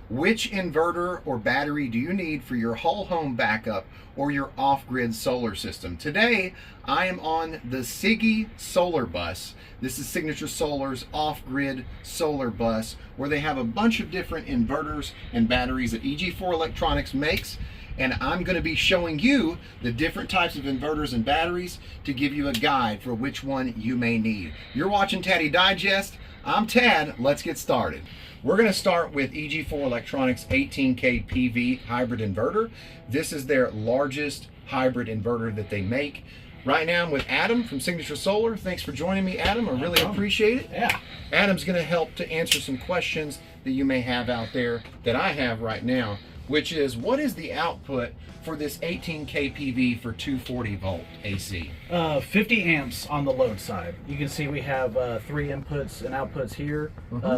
Which inverter or battery do you need for your whole home backup or your off-grid solar system? Today, I am on the Siggy Solar Bus. This is Signature Solar's off-grid solar bus, where they have a bunch of different inverters and batteries that EG4 Electronics makes. And I'm going to be showing you the different types of inverters and batteries to give you a guide for which one you may need. You're watching Taddy Digest. I'm Tad. Let's get started. We're going to start with EG4 Electronics 18K PV hybrid inverter. This is their largest hybrid inverter that they make. Right now I'm with Adam from Signature Solar. Thanks for joining me, Adam. I really appreciate it. Yeah. Adam's going to help to answer some questions that you may have out there that I have right now, which is, what is the output for this 18K PV for 240 volt AC? 50 amps on the load side. You can see we have 3 inputs and outputs here.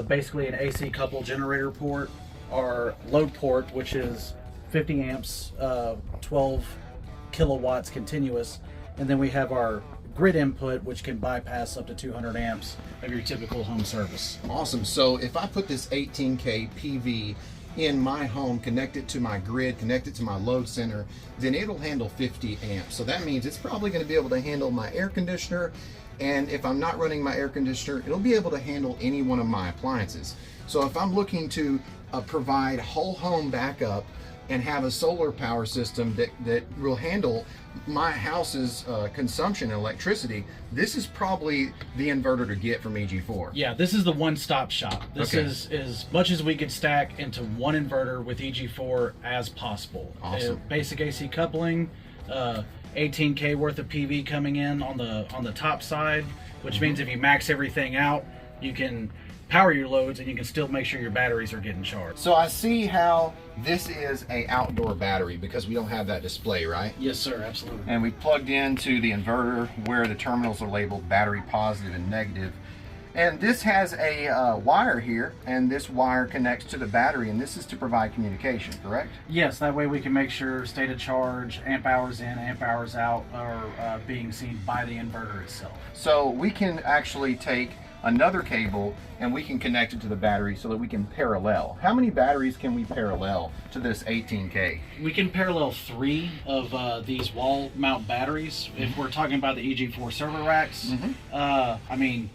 Basically an AC coupled generator port, our load port, which is 50 amps, 12 kilowatts continuous, and then we have our grid input, which can bypass up to 200 amps of your typical home service. Awesome. So if I put this 18K PV in my home, connect it to my grid, connect it to my load center, then it'll handle 50 amps. So that means it's probably going to be able to handle my air conditioner, and if I'm not running my air conditioner, it'll be able to handle any one of my appliances. So if I'm looking to provide whole home backup and have a solar power system that will handle my house's consumption and electricity, this is probably the inverter to get from EG4. Yeah, this is the one-stop shop. This Okay. is as much as we could stack into one inverter with EG4 as possible. Awesome. Basic AC coupling, 18K worth of PV coming in on the top side, which means if you max everything out, you can power your loads and you can still make sure your batteries are getting charged. So I see how this is a outdoor battery because we don't have that display, right? Yes, sir, absolutely. And we plugged into the inverter where the terminals are labeled battery positive and negative. And this has a wire here, and this wire connects to the battery, and this is to provide communication, correct? Yes, that way we can make sure state of charge, amp hours in, amp hours out are being seen by the inverter itself. So we can actually take another cable and we can connect it to the battery so that we can parallel. How many batteries can we parallel to this 18K? We can parallel 3 of these wall mount batteries. If we're talking about the EG4 server racks, I mean,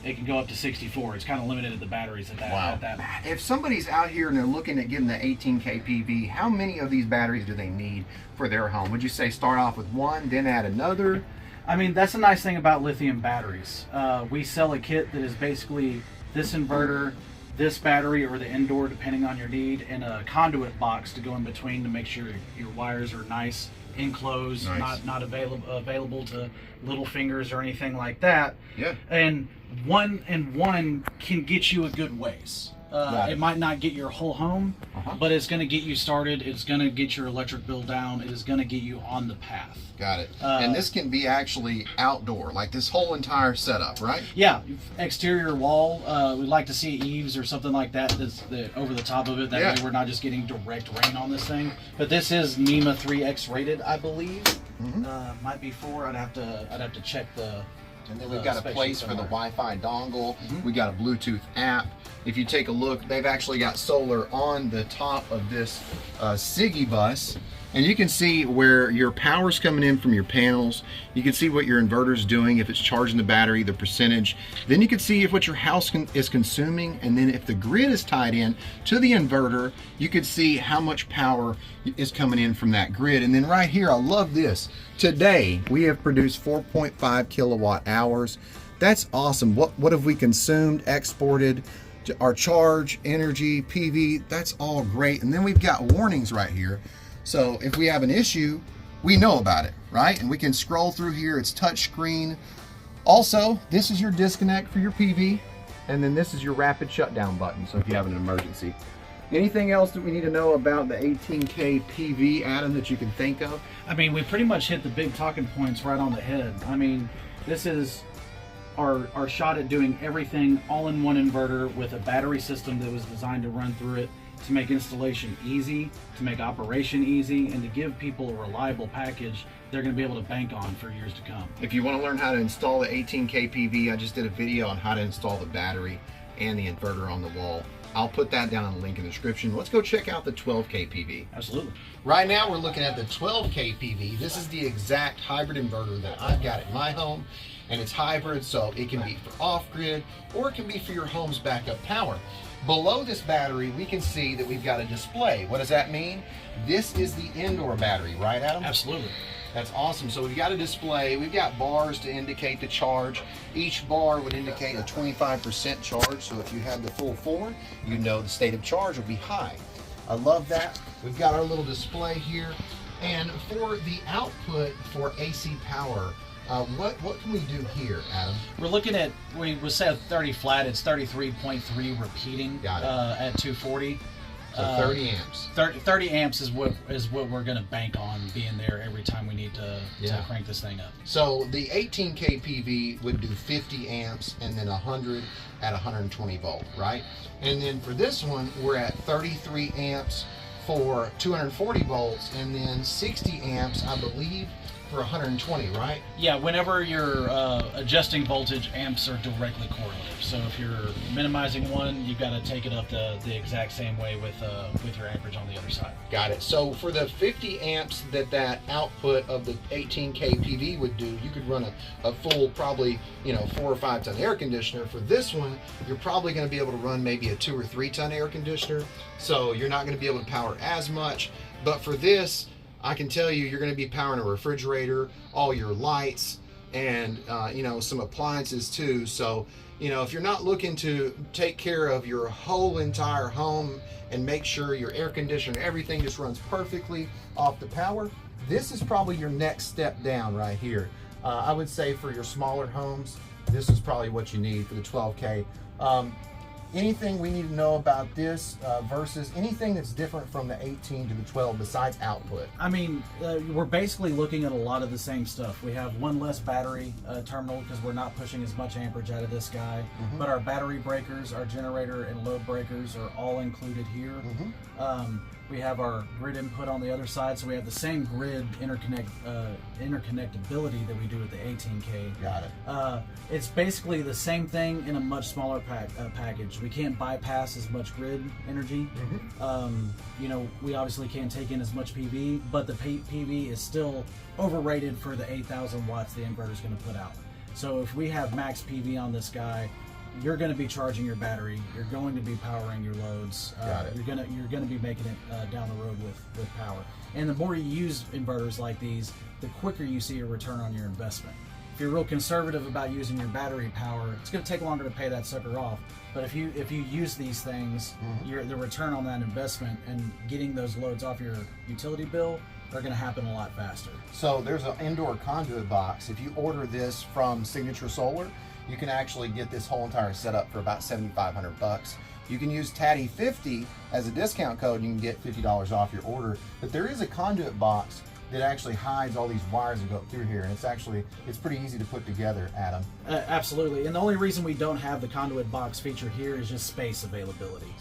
it can go up to 64. It's kind of limited at the batteries at that. Wow. At that. If somebody's out here and they're looking at getting the 18K PV, how many of these batteries do they need for their home? Would you say start off with one, then add another? I mean, that's the nice thing about lithium batteries. We sell a kit that is basically this inverter, this battery, or the indoor, depending on your need, and a conduit box to go in between to make sure your wires are nice, enclosed, not available to little fingers or anything like that. Yeah. And one can get you a good ways. It might not get your whole home, but it's going to get you started. It's going to get your electric bill down. It is going to get you on the path. Got it. And this can be actually outdoor, like this whole entire setup, right? Yeah, exterior wall. We'd like to see eaves or something like that that's over the top of it. That way we're not just getting direct rain on this thing. But this is NEMA 3X rated, I believe. Might be 4. I'd have to check the. And then we've got a place for the Wi-Fi dongle. We got a Bluetooth app. If you take a look, they've actually got solar on the top of this Siggy bus. And you can see where your power's coming in from your panels. You can see what your inverter's doing, if it's charging the battery, the percentage. Then you can see what your house is consuming. And then if the grid is tied in to the inverter, you can see how much power is coming in from that grid. And then right here, I love this. Today, we have produced 4.5 kilowatt hours. That's awesome. What have we consumed, exported? Our charge, energy, PV, that's all great. And then we've got warnings right here. So if we have an issue, we know about it, right? And we can scroll through here. It's touch screen. Also, this is your disconnect for your PV, and then this is your rapid shutdown button. So if you have an emergency. Anything else that we need to know about the 18K PV, Adam, that you can think of? I mean, we pretty much hit the big talking points right on the head. I mean, this is our shot at doing everything all in one inverter with a battery system that was designed to run through it, to make installation easy, to make operation easy, and to give people a reliable package they're going to be able to bank on for years to come. If you want to learn how to install the 18K PV, I just did a video on how to install the battery and the inverter on the wall. I'll put that down in the link in the description. Let's go check out the 12K PV. Absolutely. Right now we're looking at the 12K PV. This is the exact hybrid inverter that I've got at my home, and it's hybrid, so it can be for off-grid or it can be for your home's backup power. Below this battery, we can see that we've got a display. What does that mean? This is the indoor battery, right, Adam? Absolutely. That's awesome. So we've got a display. We've got bars to indicate the charge. Each bar would indicate a 25% charge. So if you had the full 4, you know the state of charge will be high. I love that. We've got our little display here. And for the output for AC power, what can we do here, Adam? We're looking at, we said 30 flat, it's 33.3 repeating at 240. So 30 amps. 30 amps is what we're going to bank on being there every time we need to crank this thing up. So the 18K PV would do 50 amps and then 100 at 120 volt, right? And then for this one, we're at 33 amps for 240 volts and then 60 amps, I believe, for 120, right? Yeah, whenever you're adjusting voltage, amps are directly correlative. So if you're minimizing one, you've got to take it up the exact same way with your amperage on the other side. Got it. So for the 50 amps that output of the 18K PV would do, you could run a full, probably, 4 or 5 ton air conditioner. For this one, you're probably going to be able to run maybe a 2 or 3 ton air conditioner. So you're not going to be able to power as much. But for this, I can tell you're going to be powering a refrigerator, all your lights, and some appliances too. So if you're not looking to take care of your whole entire home and make sure your air conditioner, everything just runs perfectly off the power, this is probably your next step down right here. I would say for your smaller homes, this is probably what you need for the 12K. Anything we need to know about this versus anything that's different from the 18 to the 12 besides output? I mean, we're basically looking at a lot of the same stuff. We have one less battery terminal because we're not pushing as much amperage out of this guy, but our battery breakers, our generator and load breakers are all included here. We have our grid input on the other side, so we have the same grid interconnectability that we do with the 18K. Got it. It's basically the same thing in a much smaller package. We can't bypass as much grid energy. We obviously can't take in as much PV, but the PV is still overrated for the 8,000 watts the inverter is going to put out. So if we have max PV on this guy, you're going to be charging your battery. You're going to be powering your loads. You're going to be making it down the road with power. And the more you use inverters like these, the quicker you see a return on your investment. If you're real conservative about using your battery power, it's going to take longer to pay that sucker off. But if you use these things, the return on that investment and getting those loads off your utility bill are going to happen a lot faster. So there's an indoor conduit box. If you order this from Signature Solar, you can actually get this whole entire setup for about $7,500. You can use Taddy 50 as a discount code and you can get $50 off your order. But there is a conduit box that actually hides all these wires that go up through here, and it's pretty easy to put together, Adam. Absolutely, and the only reason we don't have the conduit box feature here is just space availability.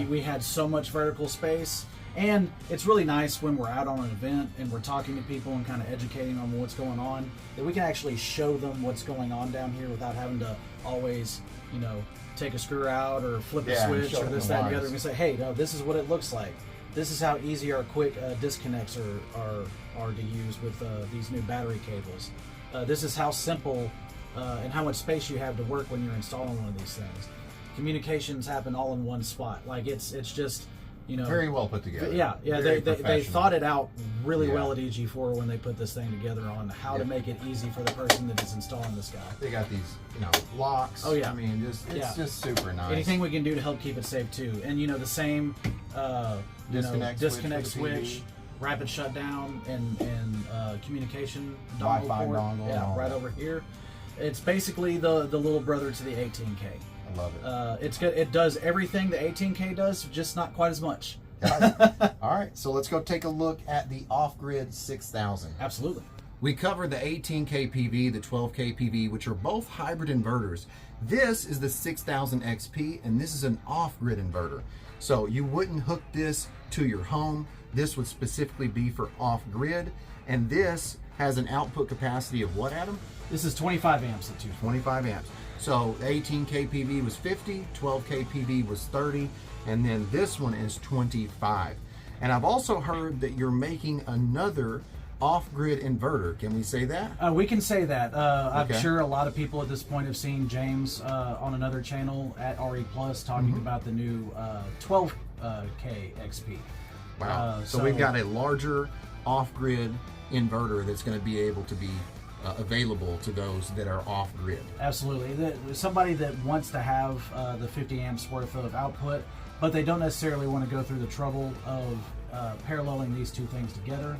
We had so much vertical space. And it's really nice when we're out on an event and we're talking to people and kind of educating them on what's going on, that we can actually show them what's going on down here without having to always, take a screw out or flip a switch or this, that, and the other. We say, hey, no, this is what it looks like. This is how easy or quick disconnects are to use with these new battery cables. This is how simple and how much space you have to work when you're installing one of these things. Communications happen all in one spot. Like it's just, very well put together. They thought it out really well at EG4 when they put this thing together on how to make it easy for the person that is installing this guy. They got these, locks. Oh yeah. I mean, it's just super nice. Anything we can do to help keep it safe too, and the same disconnect switch, rapid shutdown, and communication Wi-Fi port. dongle. Right over here. It's basically the little brother to the 18K. I love it. It's good. It does everything the 18K does, just not quite as much. All right, so let's go take a look at the Off Grid 6000. Absolutely. We covered the 18K PV, the 12K PV, which are both hybrid inverters. This is the 6000 XP, and this is an off-grid inverter. So you wouldn't hook this to your home. This would specifically be for off-grid, and this has an output capacity of what, Adam? This is 25 amps at 240. 25 amps. So 18 kPV was 50, 12 kPV was 30, and then this one is 25. And I've also heard that you're making another off-grid inverter. Can we say that? We can say that. I'm Okay. sure a lot of people at this point have seen James on another channel at RE Plus talking about the new 12K XP. Wow. So we've got a larger off-grid inverter that's going to be able to be available to those that are off-grid. Absolutely. Somebody that wants to have the 50 amps worth of output, but they don't necessarily want to go through the trouble of paralleling these two things together.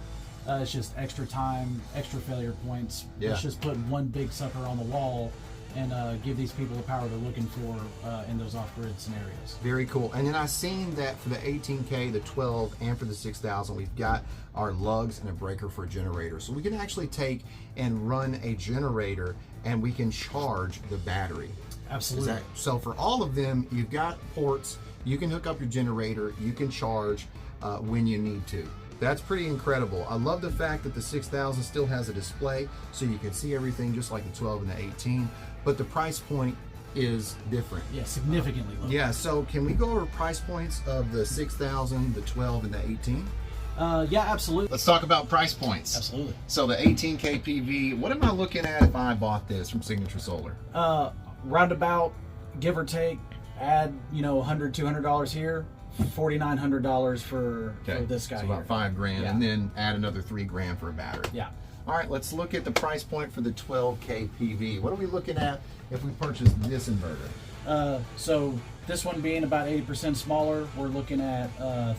It's just extra time, extra failure points. Yeah. Let's just put one big sucker on the wall and give these people the power they're looking for in those off-grid scenarios. Very cool. And then I've seen that for the 18K, the 12, and for the 6000, we've got our lugs and a breaker for a generator. So we can actually take and run a generator and we can charge the battery. Absolutely. So for all of them, you've got ports, you can hook up your generator, you can charge when you need to. That's pretty incredible. I love the fact that the 6000 still has a display so you can see everything just like the 12 and the 18, but the price point is different. Yeah, significantly lower. Yeah, so can we go over price points of the 6000, the 12, and the 18? Yeah, absolutely. Let's talk about price points. Absolutely. So the 18K PV, what am I looking at if I bought this from Signature Solar? Roundabout, give or take, add $100, $200 here, $4,900 for this guy. So about here. $5,000, Yeah. and then add another $3,000 for a battery. Yeah. All right, let's look at the price point for the 12K PV. What are we looking at if we purchase this inverter? So this one being about 80% smaller, we're looking at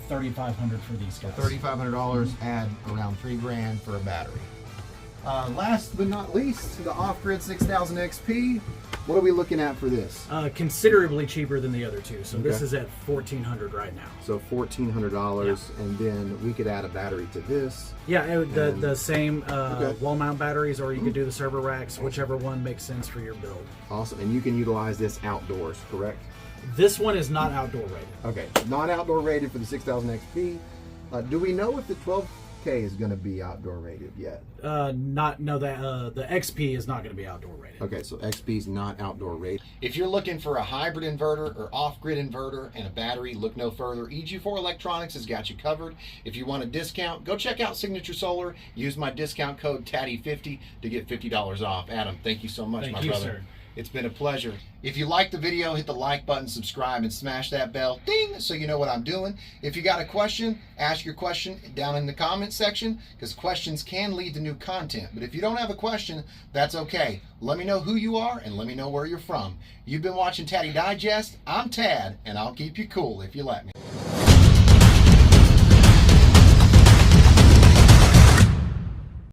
$3,500 for these guys. $3,500, add around $3,000 for a battery. Last but not least, the Off-Grid 6000 XP. What are we looking at for this? Considerably cheaper than the other two. So this Okay. is at $1,400 right now. So $1,400, and then we could add a battery to this. Yeah, the same Okay. wall mount batteries, or you could do the server racks, whichever one makes sense for your build. Awesome, and you can utilize this outdoors, correct? This one is not outdoor rated. Okay, not outdoor rated for the 6000 XP. Do we know if the 12K is going to be outdoor rated yet? The XP is not going to be outdoor rated. Okay, so XP is not outdoor rated. If you're looking for a hybrid inverter or off-grid inverter and a battery, look no further. EG4 Electronics has got you covered. If you want a discount, go check out Signature Solar. Use my discount code TADDY50 to get $50 off. Adam, thank you so much, Thank my you, brother. sir. It's been a pleasure. If you liked the video, hit the like button, subscribe, and smash that bell, ding, so you know what I'm doing. If you got a question, ask your question down in the comment section, because questions can lead to new content. But if you don't have a question, that's okay. Let me know who you are, and let me know where you're from. You've been watching Taddy Digest. I'm Tad, and I'll keep you cool if you let me.